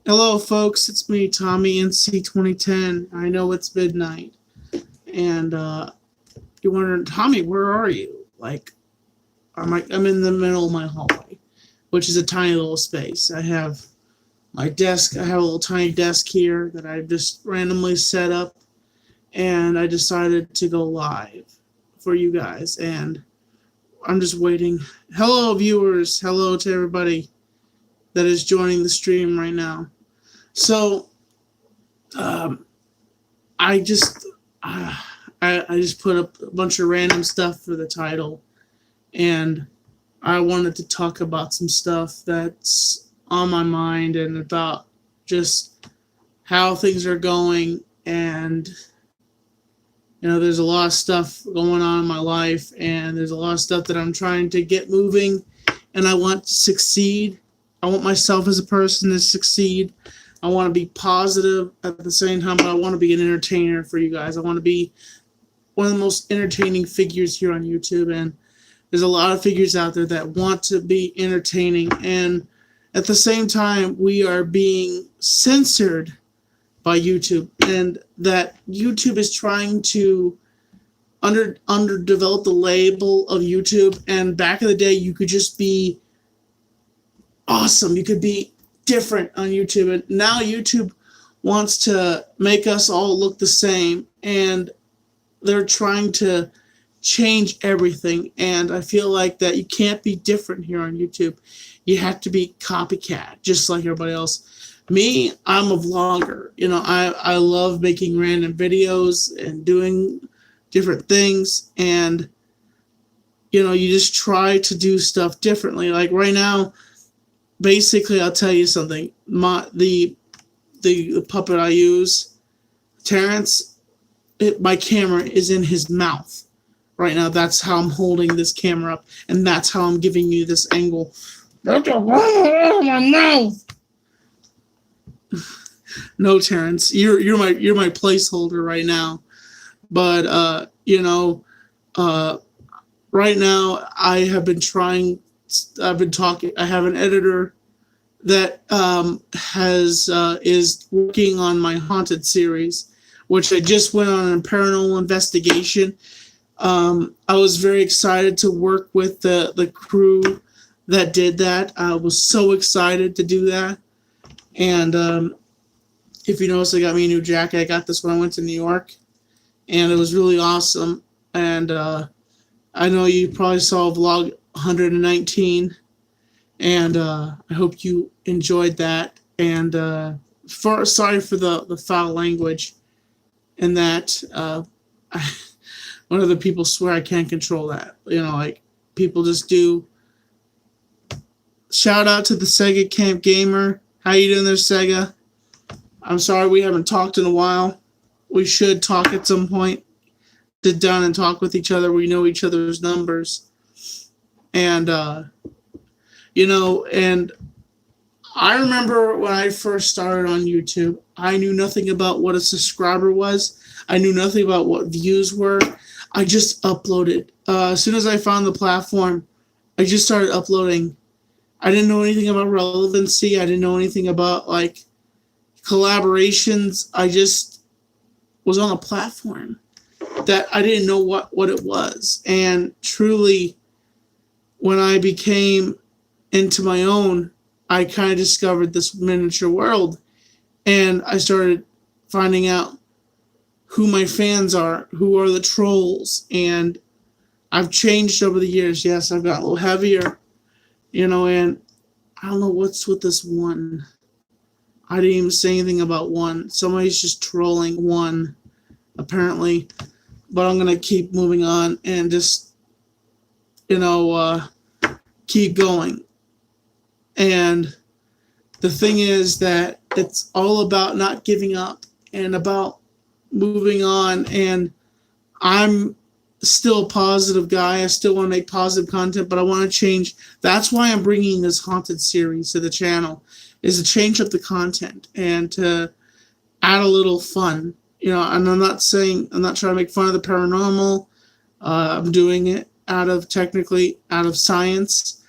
Hello, folks. It's me, Tommy NC 2010. I know it's midnight, and you're wondering, Tommy, where are you? I'm in the middle of my hallway, which is a tiny little space. I have my desk. I have a little tiny desk here that I just randomly set up, and I decided to go live for you guys. And I'm just waiting. Hello, viewers. Hello to everybody that is joining the stream right now. So, um, I just uh, I just put up a bunch of random stuff for the title, and I wanted to talk about some stuff that's on my mind and about just how things are going. And there's a lot of stuff going on in my life, and there's a lot of stuff that I'm trying to get moving, and I want to succeed. I want myself as a person to succeed. I want to be positive at the same time, but I want to be an entertainer for you guys. I want to be one of the most entertaining figures here on YouTube, and there's a lot of figures out there that want to be entertaining, and at the same time, we are being censored by YouTube, and that YouTube is trying to underdevelop the label of YouTube. And back in the day, you could just be awesome. You could be different on YouTube, and now YouTube wants to make us all look the same, and they're trying to change everything. And I feel like that you can't be different here on YouTube. You have to be copycat, just like everybody else. Me, I'm a vlogger. I love making random videos and doing different things, and you just try to do stuff differently. Like right now, basically, I'll tell you something. The puppet I use, Terrence, my camera is in his mouth right now. That's how I'm holding this camera up, and that's how I'm giving you this angle. That's a my mouth. No, Terrence, you're my placeholder right now. But right now I have been trying. I've been talking. I have an editor that has is working on my haunted series, which I just went on a paranormal investigation. I was very excited to work with the crew that did that. I was so excited to do that. And if you notice, I got me a new jacket. I got this when I went to New York, and it was really awesome. And I know you probably saw vlog 119, and I hope you enjoyed that. And sorry for the foul language, and that one of the people swear I can't control that. Like people just do. Shout out to the Sega Camp Gamer. How you doing there, Sega? I'm sorry we haven't talked in a while. We should talk at some point. Sit down and talk with each other. We know each other's numbers. And, and I remember when I first started on YouTube, I knew nothing about what a subscriber was. I knew nothing about what views were. I just uploaded. As soon as I found the platform, I just started uploading. I didn't know anything about relevancy. I didn't know anything about, collaborations. I just was on a platform that I didn't know what it was. And truly, when I became into my own, I kind of discovered this miniature world, and I started finding out who my fans are, who are the trolls, and I've changed over the years. Yes, I've got a little heavier, and I don't know what's with this one. I didn't even say anything about one. Somebody's just trolling one, apparently. But I'm going to keep moving on and just, keep going. And the thing is that it's all about not giving up and about moving on. And I'm still a positive guy. I still want to make positive content, but I want to change. That's why I'm bringing this haunted series to the channel, is to change up the content and to add a little fun. And I'm not trying to make fun of the paranormal. I'm doing it out of science,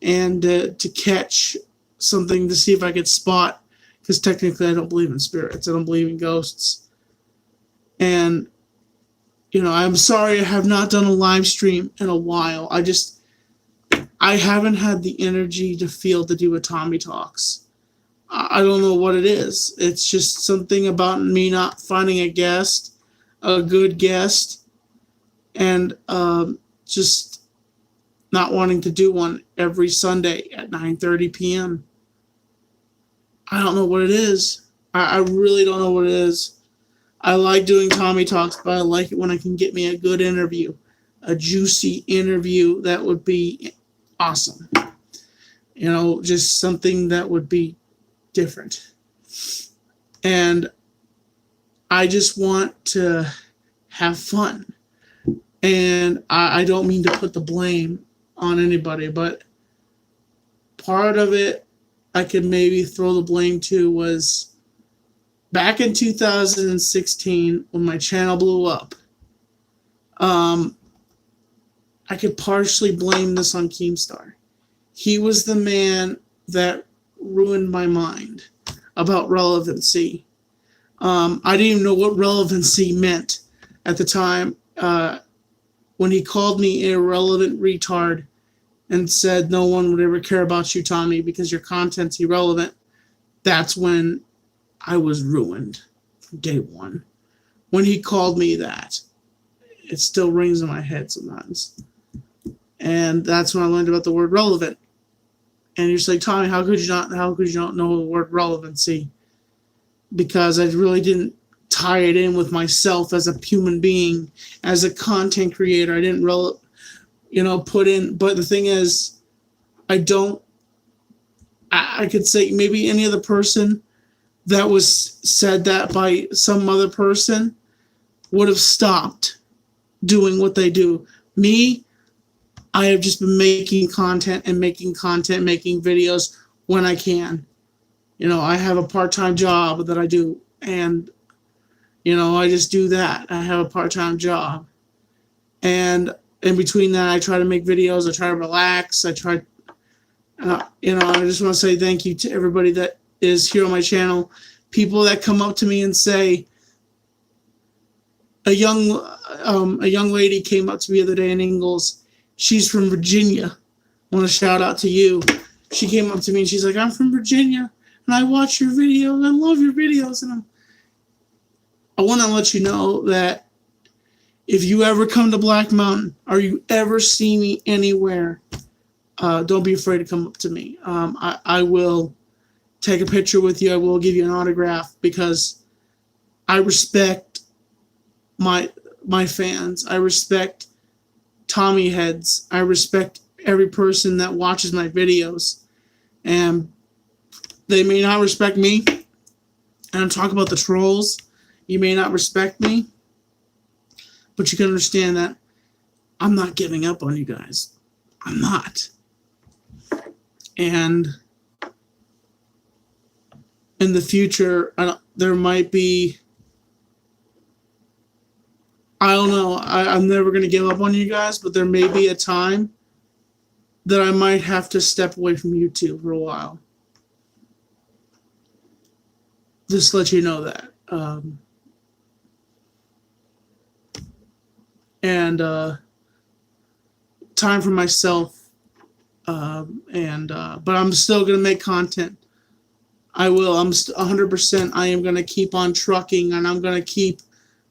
and to catch something, to see if I could spot, because technically I don't believe in spirits. I don't believe in ghosts. And, I'm sorry I have not done a live stream in a while. I haven't had the energy to feel to do a Tommy Talks. I don't know what it is. It's just something about me not finding a good guest, and just not wanting to do one every Sunday at 9:30 p.m. I don't know what it is. I really don't know what it is. I like doing Tommy Talks, but I like it when I can get me a good interview, a juicy interview that would be awesome. Just something that would be different. And I just want to have fun. And I don't mean to put the blame on anybody, but part of it I could maybe throw the blame to was back in 2016 when my channel blew up. I could partially blame this on Keemstar. He was the man that ruined my mind about relevancy. I didn't even know what relevancy meant at the time. When he called me an irrelevant retard and said no one would ever care about you, Tommy, because your content's irrelevant, that's when I was ruined from day one. When he called me that, it still rings in my head sometimes. And that's when I learned about the word relevant. And you're just like, Tommy, how could you not know the word relevancy? Because I really didn't tie it in with myself as a human being, as a content creator. I didn't put in, but the thing is, I could say maybe any other person that was said that by some other person would have stopped doing what they do. Me, I have just been making content, making videos when I can. I have a part-time job that I do, and, I just do that. I have a part-time job. And in between that, I try to make videos. I try to relax. I just want to say thank you to everybody that is here on my channel. People that come up to me and say, a young lady came up to me the other day in Ingalls. She's from Virginia. I want to shout out to you. She came up to me and she's like, I'm from Virginia, and I watch your videos. I love your videos. And I want to let you know that if you ever come to Black Mountain or you ever see me anywhere, don't be afraid to come up to me. I will take a picture with you. I will give you an autograph, because I respect my fans. I respect Tommy heads. I respect every person that watches my videos. And they may not respect me. And I'm talking about the trolls. You may not respect me, but you can understand that I'm not giving up on you guys. I'm not. And in the future, there might be, I don't know, I'm never going to give up on you guys, but there may be a time that I might have to step away from YouTube for a while. Just to let you know that. Time for myself. But I'm still going to make content. I will. 100%. I am going to keep on trucking, and I'm going to keep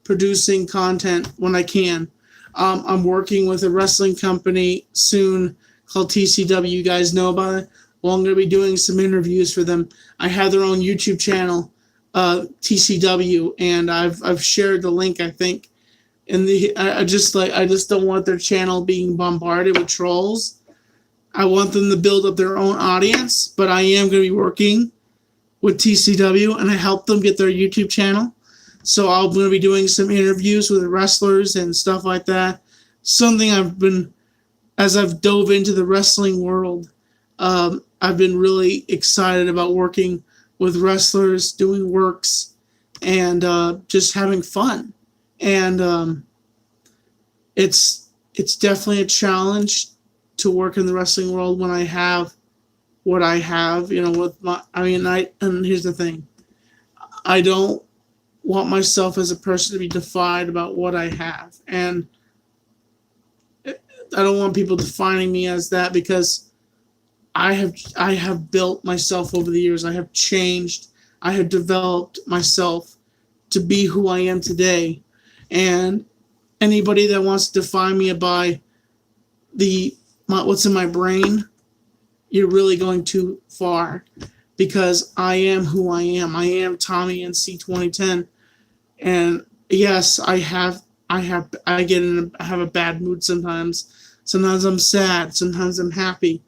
producing content when I can. I'm working with a wrestling company soon called TCW. You guys know about it? Well, I'm going to be doing some interviews for them. I have their own YouTube channel, TCW, and I've shared the link, I think. I just don't want their channel being bombarded with trolls. I want them to build up their own audience, but I am going to be working with TCW, and I help them get their YouTube channel. So I'm going to be doing some interviews with wrestlers and stuff like that. Something as I've dove into the wrestling world, I've been really excited about working with wrestlers, doing works, and just having fun. And it's definitely a challenge to work in the wrestling world when I have what I have, with and here's the thing. I don't want myself as a person to be defined about what I have. And I don't want people defining me as that, because I have built myself over the years. I have changed. I have developed myself to be who I am today. And anybody that wants to define me by what's in my brain, you're really going too far, because I am who I am. I am Tommy NC 2010. And yes, I have a bad mood sometimes. Sometimes I'm sad, sometimes I'm happy.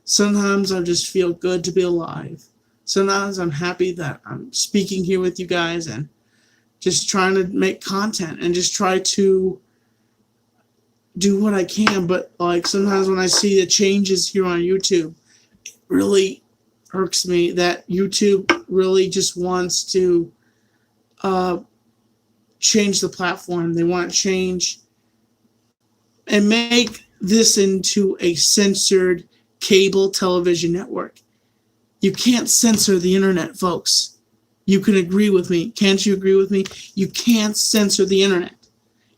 Sometimes I just feel good to be alive. Sometimes I'm happy that I'm speaking here with you guys and just trying to make content and just try to do what I can. But like sometimes when I see the changes here on YouTube, it really irks me that YouTube really just wants to change the platform. They want to change and make this into a censored cable television network. You can't censor the internet, folks. You can agree with me. Can't you agree with me? You can't censor the internet.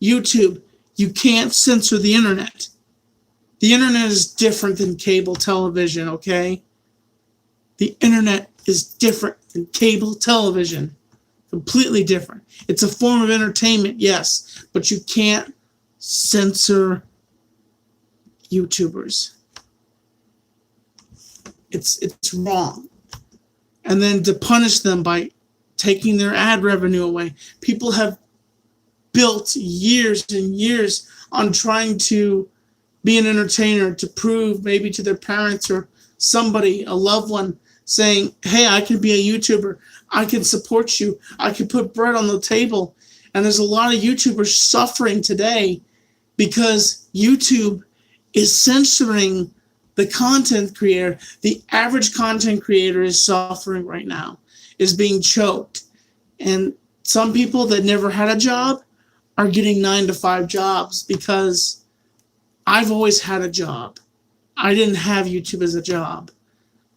YouTube, you can't censor the internet. The internet is different than cable television, okay? The internet is different than cable television. Completely different. It's a form of entertainment, yes, but you can't censor YouTubers. It's wrong. And then to punish them by taking their ad revenue away. People have built years and years on trying to be an entertainer, to prove maybe to their parents or somebody, a loved one, saying, hey, I can be a YouTuber. I can support you. I can put bread on the table. And there's a lot of YouTubers suffering today because YouTube is censoring the content creator. The average content creator is suffering right now, is being choked. And some people that never had a job are getting 9-to-5 jobs, because I've always had a job. I didn't have YouTube as a job.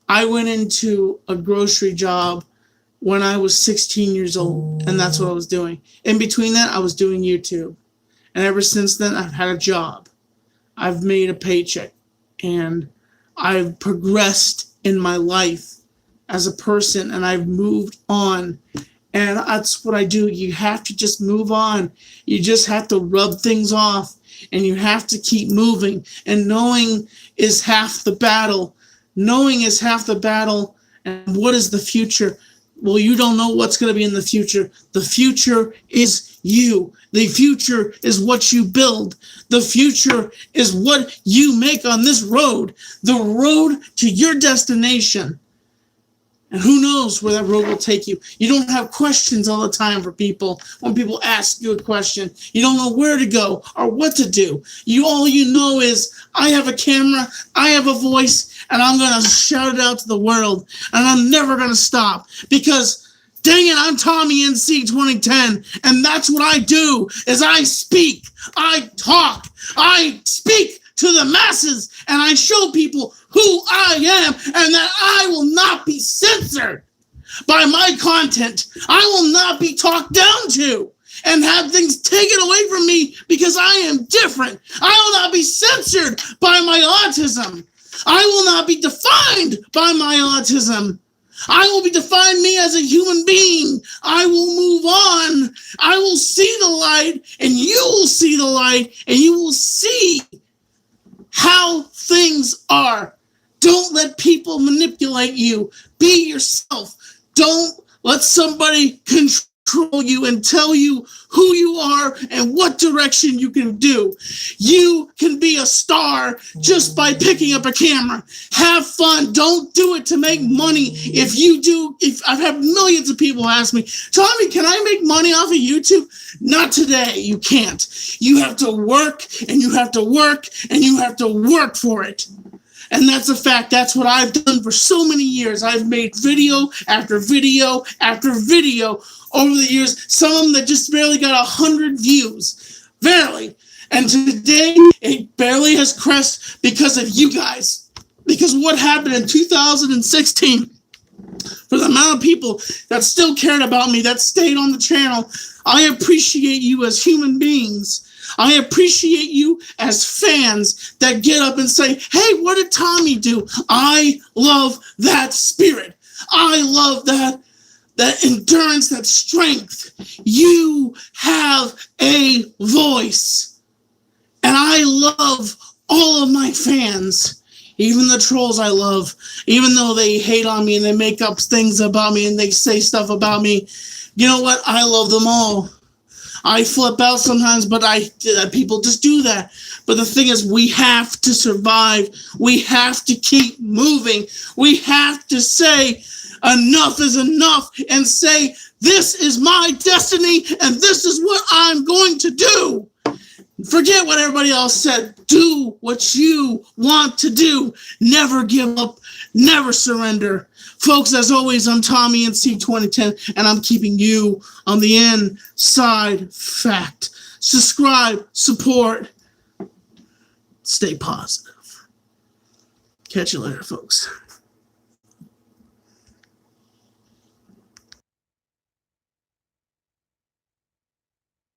I went into a grocery job when I was 16 years old, and that's what I was doing. In between that, I was doing YouTube. And ever since then, I've had a job. I've made a paycheck, and I've progressed in my life as a person, and I've moved on. And that's what I do. You have to just move on. You just have to rub things off, and you have to keep moving. And knowing is half the battle. Knowing is half the battle. And what is the future? Well, you don't know what's going to be in the future. The future is you. The future is what you build. The future is what you make on this road. The road to your destination. And who knows where that road will take you. You don't have questions all the time for people. When people ask you a question, you don't know where to go or what to do. All you know is, I have a camera, I have a voice, and I'm going to shout it out to the world. And I'm never going to stop, because dang it, I'm Tommy NC 2010, and that's what I do, is I speak, I talk, I speak to the masses, and I show people who I am, and that I will not be censored by my content. I will not be talked down to and have things taken away from me because I am different. I will not be censored by my autism. I will not be defined by my autism. I will be defined me as a human being. I will move on. I will see the light, and you will see the light, and you will see how things are. Don't let people manipulate you. Be yourself. Don't let somebody control you and tell you who you are and what direction you can do. You can be a star just by picking up a camera. Have fun. Don't do it to make money. If I've had millions of people ask me, Tommy, can I make money off of YouTube? Not today. You can't. You have to work, and you have to work, and you have to work for it. And that's a fact. That's what I've done for so many years. I've made video after video after video over the years. Some of them that just barely got 100 views. Barely. And today, it barely has crest because of you guys. Because what happened in 2016, for the amount of people that still cared about me, that stayed on the channel, I appreciate you as human beings. I appreciate you as fans that get up and say, hey, what did Tommy do? I love that spirit. I love that endurance, that strength. You have a voice. And I love all of my fans, even the trolls I love, even though they hate on me and they make up things about me and they say stuff about me. You know what? I love them all. I flip out sometimes, but people just do that. But the thing is, we have to survive. We have to keep moving. We have to say enough is enough and say, this is my destiny and this is what I'm going to do. Forget what everybody else said. Do what you want to do. Never give up. Never surrender. Folks, as always, I'm Tommy NC 2010, and I'm keeping you on the inside fact. Subscribe, support, stay positive. Catch you later, folks.